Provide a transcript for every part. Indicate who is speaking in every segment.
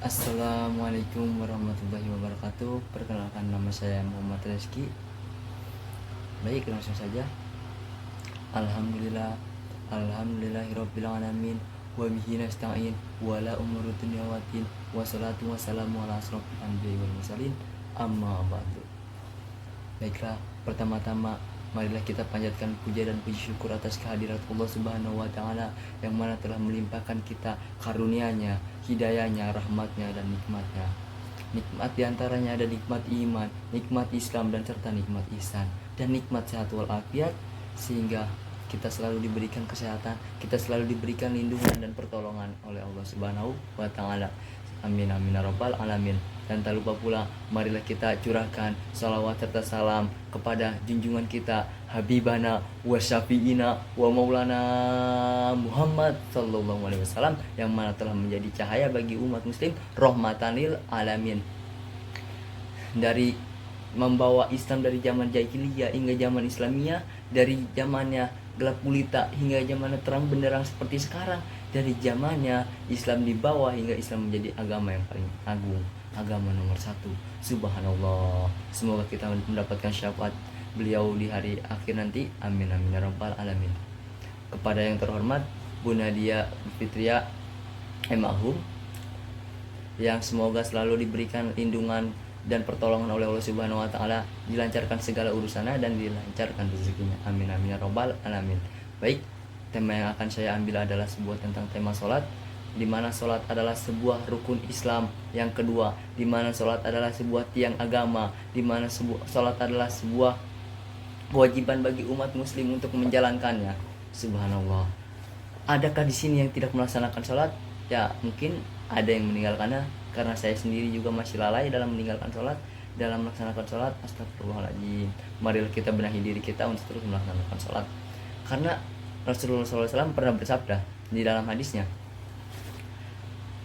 Speaker 1: Assalamualaikum warahmatullahi wabarakatuh. Perkenalkan, nama saya Muhammad Rezki. Baik, langsung saja. Alhamdulillah, alhamdulillahirabbil alamin, wa bihi nasta'in, wala umuru dunya waddin, wassalatu wassalamu ala asrofil anbiya'i wal mursalin, amma ba'du. Baiklah, pertama-tama marilah kita panjatkan puja dan puji syukur atas kehadirat Allah Subhanahu wa taala yang mana telah melimpahkan kita karunia-Nya, hidayahnya, rahmatnya dan nikmatnya. Nikmat diantaranya ada nikmat iman, nikmat Islam dan serta nikmat ihsan dan nikmat sehat walafiat, sehingga kita selalu diberikan kesehatan, kita selalu diberikan lindungan dan pertolongan oleh Allah Subhanahu wa taala. Amin amin ya rabbal alamin. Dan tak lupa pula, marilah kita curahkan salawat serta salam kepada junjungan kita, Habibana wa Syafi'ina wa Maulana Muhammad sallallahu alaihi wasallam, yang mana telah menjadi cahaya bagi umat muslim, rahmatan lil alamin. Dari membawa Islam dari zaman jahiliyah hingga zaman Islamiyah, dari zamannya gelap gulita hingga zamannya terang benderang seperti sekarang, dari zamannya Islam di bawah hingga Islam menjadi agama yang paling agung, agama nomor satu. Subhanallah. Semoga kita mendapatkan syafaat beliau di hari akhir nanti. Amin amin ya rabbal alamin. Kepada yang terhormat Bu Nadia Fitria Emahum, yang semoga selalu diberikan lindungan dan pertolongan oleh Allah Subhanahu wa taala, dilancarkan segala urusannya dan dilancarkan rezekinya. Amin amin ya rabbal alamin. Baik, tema yang akan saya ambil adalah sebuah tentang tema salat, di mana salat adalah sebuah rukun Islam yang kedua, di mana salat adalah sebuah tiang agama, di mana salat adalah sebuah kewajiban bagi umat muslim untuk menjalankannya. Subhanallah. Adakah di sini yang tidak melaksanakan salat? Ya, mungkin ada yang meninggalkannya, karena saya sendiri juga masih lalai dalam meninggalkan sholat, dalam melaksanakan sholat. Astagfirullahaladzim. Marilah kita benahi diri kita untuk terus melaksanakan sholat, karena Rasulullah SAW pernah bersabda di dalam hadisnya,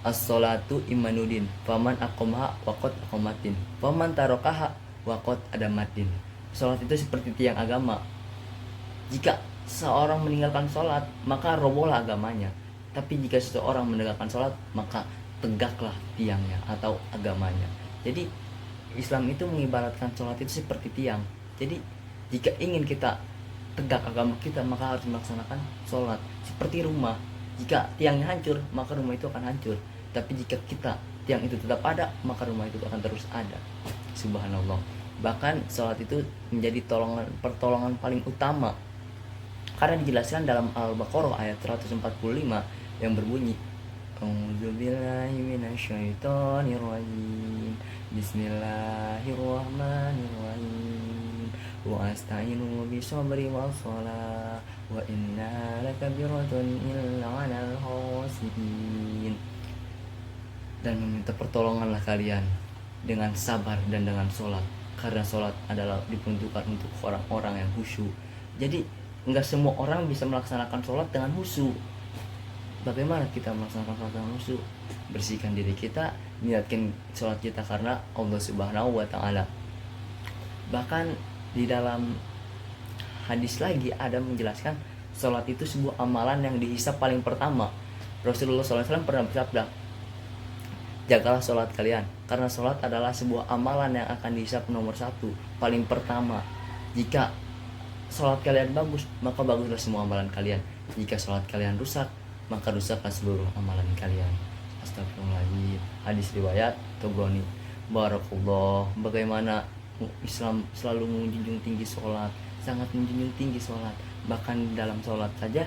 Speaker 1: as-sholatu imanuddin, faman aqomaha waqad aqomatin, faman tarokaha waqad adamatin. Sholat itu seperti tiang agama. Jika seorang meninggalkan sholat, maka robohlah agamanya. Tapi jika seseorang menegakkan sholat, maka tegaklah tiangnya atau agamanya. Jadi Islam itu mengibaratkan sholat itu seperti tiang. Jadi jika ingin kita tegak agama kita, maka harus melaksanakan sholat. Seperti rumah, jika tiangnya hancur, maka rumah itu akan hancur. Tapi jika tiang itu tetap ada, maka rumah itu akan terus ada. Subhanallah. Bahkan sholat itu menjadi pertolongan paling utama, karena dijelaskan dalam Al-Baqarah ayat 145 yang berbunyi, A'udzubillahi minasyaitonirrajim, Bismillahirrahmanirrahim, wa asta'inu bisabri wassalah, wa inna lakabiratun illa 'alal khasiin. Dan meminta pertolonganlah kalian dengan sabar dan dengan sholat, karena sholat adalah diperuntukkan untuk orang-orang yang khusyuk. Jadi enggak semua orang bisa melaksanakan sholat dengan khusyuk. Bagaimana kita melaksanakan sholat dengan khusyuk? Bersihkan diri kita, niatkan sholat kita karena Allah Subhanahu wa taala. Bahkan di dalam hadis lagi ada menjelaskan sholat itu sebuah amalan yang dihisab paling pertama. Rasulullah SAW pernah bersabda, jagalah sholat kalian, karena sholat adalah sebuah amalan yang akan dihisab nomor satu, paling pertama. Jika sholat kalian bagus, maka baguslah semua amalan kalian. Jika sholat kalian rusak, maka rusaklah seluruh amalan kalian. Astagfirullahaladzim. Hadis riwayat Tobroni. Barakallah. Bagaimana Islam selalu menjunjung tinggi sholat, sangat menjunjung tinggi sholat. Bahkan dalam sholat saja,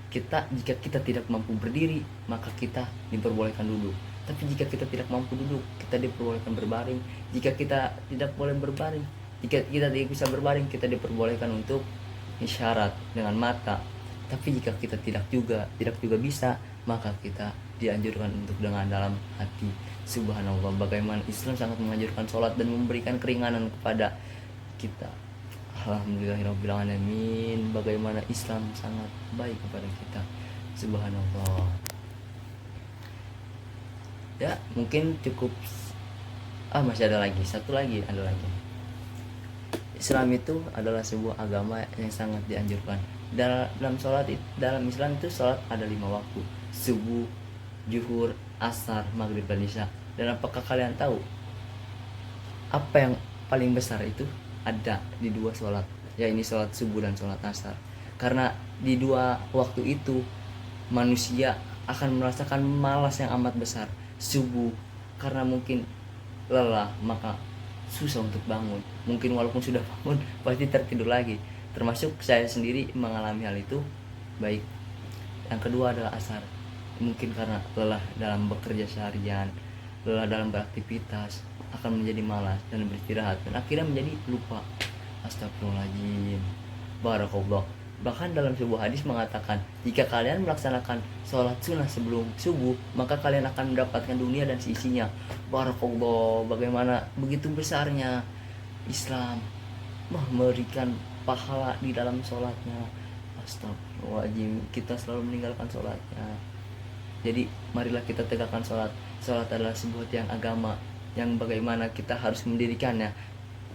Speaker 1: jika kita tidak mampu berdiri, maka kita diperbolehkan duduk. Tapi jika kita tidak mampu duduk, kita diperbolehkan berbaring. Jika kita tidak boleh berbaring, jika kita tidak bisa berbaring, kita diperbolehkan untuk isyarat dengan mata. Tapi jika kita tidak juga bisa, maka kita dianjurkan untuk dengan dalam hati. Subhanallah, bagaimana Islam sangat menganjurkan sholat dan memberikan keringanan kepada kita. Alhamdulillahirabbil alamin. Bagaimana Islam sangat baik kepada kita. Subhanallah. Ya, mungkin cukup. Masih ada lagi, ada lagi. Islam itu adalah sebuah agama yang sangat dianjurkan. Dalam Islam itu sholat ada 5 waktu: subuh, zuhur, asar, maghrib, dan isya. Dan apakah kalian tahu apa yang paling besar itu ada di dua sholat, ya ini sholat subuh dan sholat asar. Karena di dua waktu itu manusia akan merasakan malas yang amat besar. Subuh karena mungkin lelah, maka susah untuk bangun. Mungkin walaupun sudah bangun pasti tertidur lagi. Termasuk saya sendiri mengalami hal itu. Baik. Yang kedua adalah asar. Mungkin karena lelah dalam bekerja seharian, lelah dalam beraktivitas, akan menjadi malas dan beristirahat, dan akhirnya menjadi lupa. Astagfirullahaladzim. Barakallah. Bahkan dalam sebuah hadis mengatakan, jika kalian melaksanakan sholat sunnah sebelum subuh, maka kalian akan mendapatkan dunia dan seisinya. Barakallah. Bagaimana begitu besarnya Islam memberikan pahala di dalam sholatnya. Astagfirullahaladzim. Kita selalu meninggalkan sholatnya. Jadi marilah kita tegakkan sholat. Sholat adalah sebuah tiang agama yang bagaimana kita harus mendirikannya.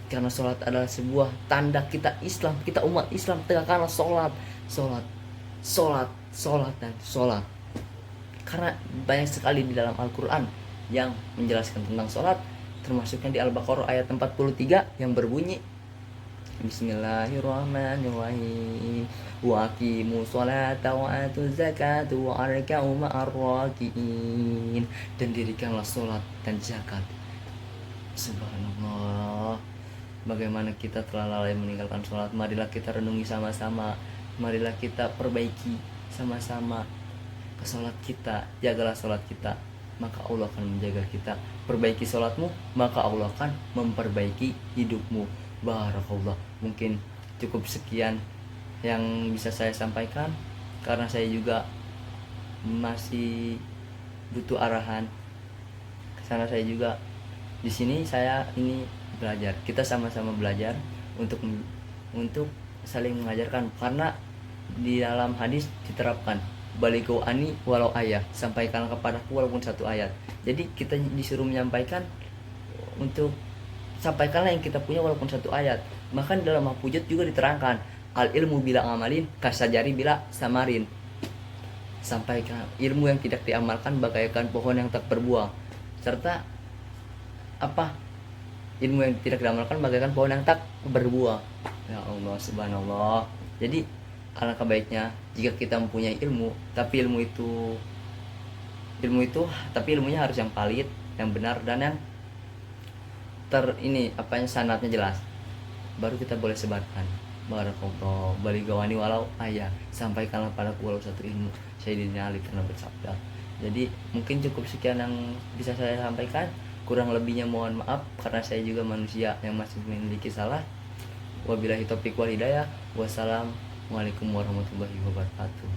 Speaker 1: Karena sholat adalah sebuah tanda kita Islam, kita umat Islam. Tegakkanlah sholat, sholat, sholat, sholat, dan sholat. Karena banyak sekali di dalam Al-Quran yang menjelaskan tentang sholat, termasuknya di Al-Baqarah ayat 43 yang berbunyi, Bismillahirrahmanirrahim. Wa aqimu sholata wa atu zakata wa arka'u ma'ar raki'in. Dan dirikanlah sholat dan zakat. Subhanallah. Bagaimana kita telah lalai meninggalkan sholat. Marilah kita renungi sama-sama. Marilah kita perbaiki sama-sama ke sholat kita. Jagalah sholat kita, maka Allah akan menjaga kita. Perbaiki sholatmu, maka Allah akan memperbaiki hidupmu. Barakallah. Mungkin cukup sekian yang bisa saya sampaikan, karena saya juga masih butuh arahan ke sana. Saya juga di sini, saya ini belajar. Kita sama-sama belajar untuk saling mengajarkan, karena di dalam hadis diterapkan balighu ani walau ayat, sampaikan kepadaku walaupun satu ayat. Jadi kita disuruh menyampaikan, untuk sampaikanlah yang kita punya walaupun satu ayat. Bahkan dalam Mahfujat juga diterangkan, al ilmu bila ngamalin kasajari bila samarin. Sampaikan ilmu yang tidak diamalkan bagaikan pohon yang tak berbuah. Serta apa? Ilmu yang tidak diamalkan bagaikan pohon yang tak berbuah. Ya Allah, subhanallah. Jadi alangkah baiknya jika kita mempunyai ilmu, tapi ilmunya harus yang valid, yang benar, dan yang sanadnya jelas. Baru kita boleh sebarkan. Barakallah. Baligawani walau ayat, sampaikanlah padaku walau satu ilmu. Sayyidina Ali pernah bersabda. Jadi mungkin cukup sekian yang bisa saya sampaikan. Kurang lebihnya mohon maaf, karena saya juga manusia yang masih memiliki salah. Wabillahi taufiq wal hidayah. Wassalamualaikum warahmatullahi wabarakatuh.